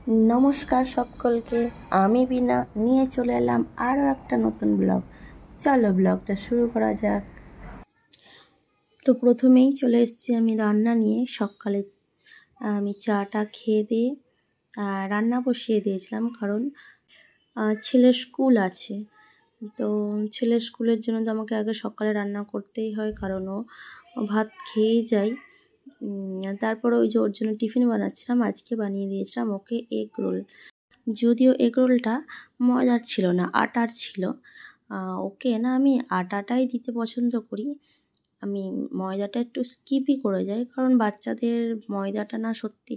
নমস্কার সকলকে, আমি বিনা নিয়ে চলে এলাম আরও একটা নতুন ব্লগ। চলো ব্লগটা শুরু করা যাক। তো প্রথমেই চলে এসেছি আমি রান্না নিয়ে। সকালে আমি চাটা খেয়ে দিয়ে রান্না বসিয়ে দিয়েছিলাম, কারণ ছেলের স্কুল আছে। তো ছেলের স্কুলের জন্য তো আমাকে আগে সকালে রান্না করতেই হয়, কারণ ও ভাত খেয়েই যায়। তারপরে ওই যে ওর জন্য টিফিন বানাচ্ছিলাম, আজকে বানিয়ে দিয়েছিলাম ওকে এগ রোল। যদিও এগ রোলটা ময়দার ছিল না, আটার ছিল। ওকে না আমি আটাটাই দিতে পছন্দ করি। আমি ময়দাটা একটু স্কিপই করে যাই, কারণ বাচ্চাদের ময়দাটা না, সত্যি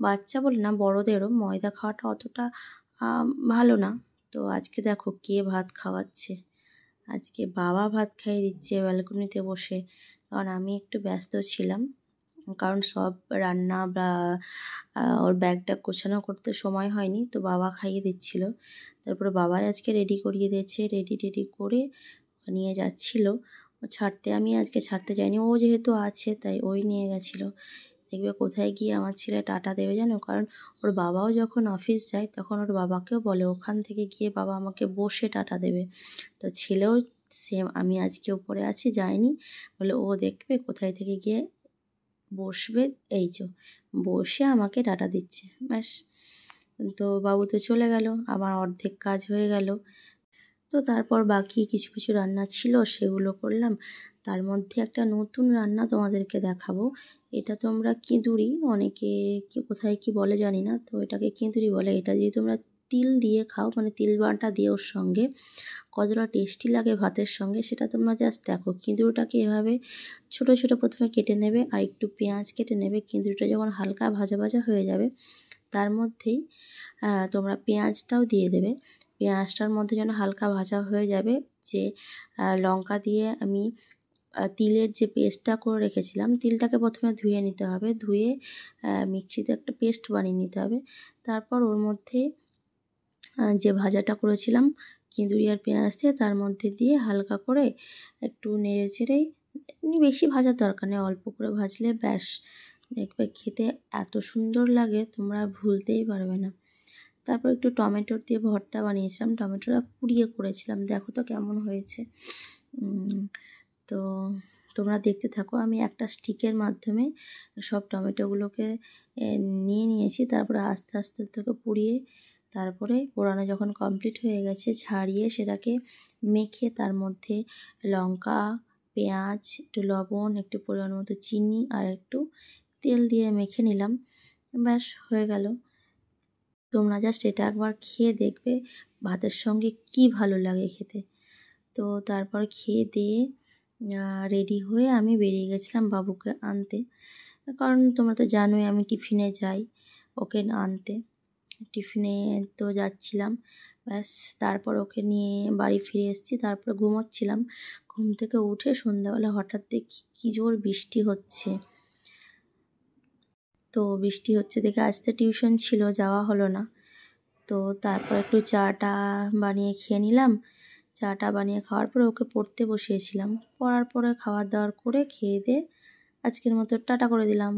বাচ্চা বলে না, বড়োদেরও ময়দা খাওয়াটা অতটা ভালো না। তো আজকে দেখো কে ভাত খাওয়াচ্ছে। আজকে বাবা ভাত খাইয়ে দিচ্ছে ব্যালকনিতে বসে, কারণ আমি একটু ব্যস্ত ছিলাম, কারণ সব রান্না বা ওর ব্যাগটা গোছানো করতে সময় হয়নি। তো বাবা খাইয়ে দিচ্ছিল, তারপরে বাবাই আজকে রেডি করিয়ে দিয়েছে। রেডি করে নিয়ে যাচ্ছিল ছাড়তে। আমি আজকে ছাড়তে যাইনি, ও যেহেতু আছে তাই ওই নিয়ে গেছিলো। দেখবে কোথায় গিয়ে আমার ছেলে টাটা দেবে জানো, কারণ ওর বাবাও যখন অফিস যায় তখন ওর বাবাকেও বলে ওখান থেকে গিয়ে বাবা আমাকে বসে টাটা দেবে। তো ছেলেও সেম, আমি আজকে উপরে আছি যাইনি বলে ও দেখবে কোথায় থেকে গিয়ে বসবে, এই যে বসে আমাকে টাটা দিচ্ছে, ব্যাস। তো বাবু তো চলে গেল, আমার অর্ধেক কাজ হয়ে গেল। তো তারপর বাকি কিছু কিছু রান্না ছিল, সেগুলো করলাম। তার মধ্যে একটা নতুন রান্না তোমাদেরকে দেখাবো। এটা তোমরা কিঁদুরি, অনেকে কোথায় কি বলে জানি না, তো এটাকে কিঁদুরি বলে। এটা যদি তোমরা তিল দিয়ে খাও, মানে তিল বাটা দিয়ে ওর সঙ্গে, কতটা টেস্টি লাগে ভাতের সঙ্গে সেটা তোমরা জাস্ট দেখো। কিঁদুরটাকে এভাবে ছোট ছোট প্রথমে কেটে নেবে, আর একটু পেঁয়াজ কেটে নেবে। কিঁদুরটা যখন হালকা ভাজা ভাজা হয়ে যাবে, তার মধ্যেই তোমরা পেঁয়াজটাও দিয়ে দেবে। পেঁয়াজটার মধ্যে যেন হালকা ভাজা হয়ে যাবে, যে লঙ্কা দিয়ে আমি তিলের যে পেস্টটা করে রেখেছিলাম, তিলটাকে প্রথমে ধুয়ে নিতে হবে, ধুয়ে মিক্সিতে একটা পেস্ট বানিয়ে নিতে হবে। তারপর ওর মধ্যে যে ভাজাটা করেছিলাম কিঁদুরি আর পেঁয়াজ দিয়ে, তার মধ্যে দিয়ে হালকা করে একটু নেড়ে চেড়েই, বেশি ভাজার দরকার নেই, অল্প করে ভাজলে ব্যাস। দেখবে খেতে এত সুন্দর লাগে, তোমরা ভুলতেই পারবে না। তারপর একটু টমেটোর দিয়ে ভর্তা বানিয়েছিলাম, টমেটোটা পুড়িয়ে করেছিলাম, দেখো তো কেমন হয়েছে। তো তোমরা দেখতে থাকো। আমি একটা স্টিকের মাধ্যমে সব টমেটোগুলোকে নিয়েছি, তারপরে আস্তে আস্তে থেকে পুড়িয়ে, তারপরে পোড়ানো যখন কমপ্লিট হয়ে গেছে, ছাড়িয়ে সেটাকে মেখে তার মধ্যে লঙ্কা, পেঁয়াজ, একটু লবণ, একটু পরিমাণ মতো চিনি আর একটু তেল দিয়ে মেখে নিলাম, ব্যাস হয়ে গেল। তোমরা জাস্ট এটা একবার খেয়ে দেখবে ভাতের সঙ্গে কি ভালো লাগে খেতে। তো তারপর খেয়ে দিয়ে রেডি হয়ে আমি বেরিয়ে গেছিলাম বাবুকে আনতে, কারণ তোমরা তো জানোই আমি টিফিনে যাই ওকে আনতে। টিফিনে তো যাচ্ছিলাম, ব্যাস। তারপর ওকে নিয়ে বাড়ি ফিরে এসেছি, তারপর ঘুমোচ্ছিলাম। ঘুম থেকে উঠে সন্ধ্যাবেলা হঠাৎ দেখি কী জোর বৃষ্টি হচ্ছে। তো বৃষ্টি হচ্ছে দেখে আজ তো টিউশন ছিল, যাওয়া হলো না। তো তারপর একটু চাটা বানিয়ে খেয়ে নিলাম। চাটা বানিয়ে খাওয়ার পরে ওকে পড়তে বসিয়েছিলাম, পড়ার পরে খাওয়ার দাওয়ার করে খেয়ে দিয়ে আজকের মতো টাটা করে দিলাম।